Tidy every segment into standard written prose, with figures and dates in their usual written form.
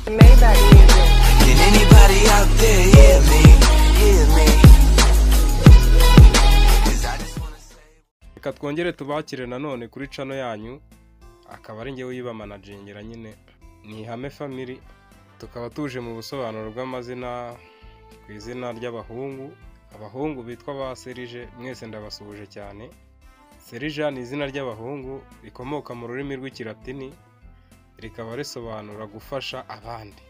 Maybach music. Can anybody out there hear me? Hear me? 'Cause I just wanna say. Reka twongere tubakire nanone kuri channel yanyu, akaba ari ngewe yiba managingira nyine ni Ihame Family. Tukaba tuje mu busobanuro bw'amazina ku izina ry'abahungu. Abahungu bitwa ba Serije, mwese ndabasuhuje cyane. Serija ni izina ry'abahungu rikomoka mu rurimi rw'ikilatini, rikaba risobanura gufasha abandi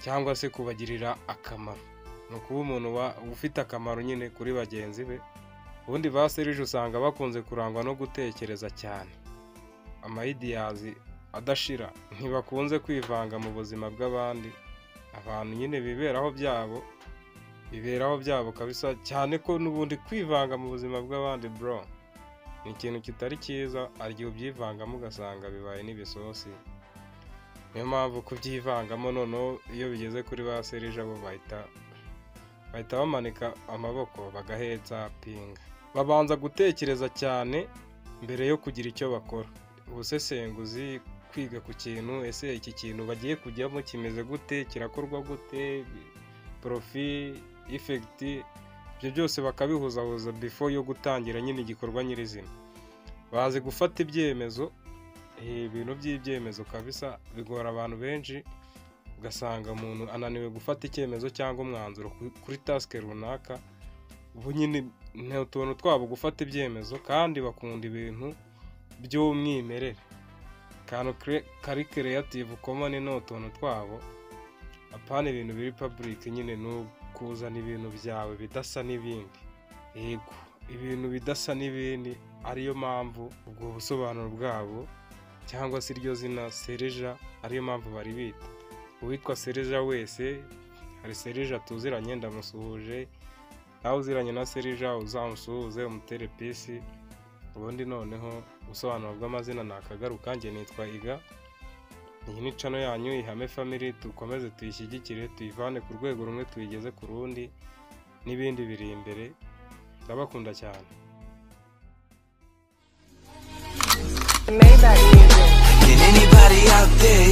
cyangwa se kubagirira akamaro. No kuba umuntu ufite akamaro nyine kuri bagenzi be. Ubundi ba Serije usanga bakunze kurangwa no gutekereza cyane. Amayidiyazi adashira, ntibakunze kwivanga mu buzima bw'abandi. Abantu nyine biberaho byabo kabisa, cyane ko nubundi kwivanga mu buzima bw'abandi bro ni ikintu kitari cyiza, aryo byivangamo ugasanga bibaye n'ibisosi. Niyo mpamvu kubyivangamo noneho iyo bigeze kuri ba Serije abo bahita bamanika amaboko bagahetsa pinga. Babanza gutekereza cyane mbere yo kugira icyo bakora. Ubusesenguzi, kwiga ku kintu, ese iki kintu bagiye kujyamo kimeze gute, kirakorwa gute, profit, effect, ibyo byose bakabihuzahuza before yo gutangira nyine igikorwa nyirizina. Bazi gufata ibyemezo, ibintu by'ibyemezo kabisa bigora abantu benshi, ugasanga umuntu ananiwe gufata icyemezo cyangwa umwanzuro kuri task runaka. Ubu nyine ni utuntu twabo gufata ibyemezo, kandi bakunda ibintu by'umwimerere. Kantu kari creative common no utuntu twabo, apana ibintu biri public nyine no kuzana ibintu byawe bidasa n'ibindi. Yego, ibintu bidasa n'ibindi ariyo mpamvu ubwo busobanuro bwabo cyangwa se iryo zina Serija ariyo mpamvu bari bita. Uwitwa Serija wese, hari Serija tuziranye ndamusuhuje, nawe uziranye na Serija uzamusuhuze umutere peace. Ubundi noneho ubusobanuro bw'amazina nakagaruka, nge nitwa Iga. Iyi ni channel yanyu Ihame Family, tukomeze tuyishyigikire, tuyivane ku rwego rumwe tuyigeze ku rundi, n'ibindi biri imbere. Ndabakunda cyane. Maybach music. Can anybody out there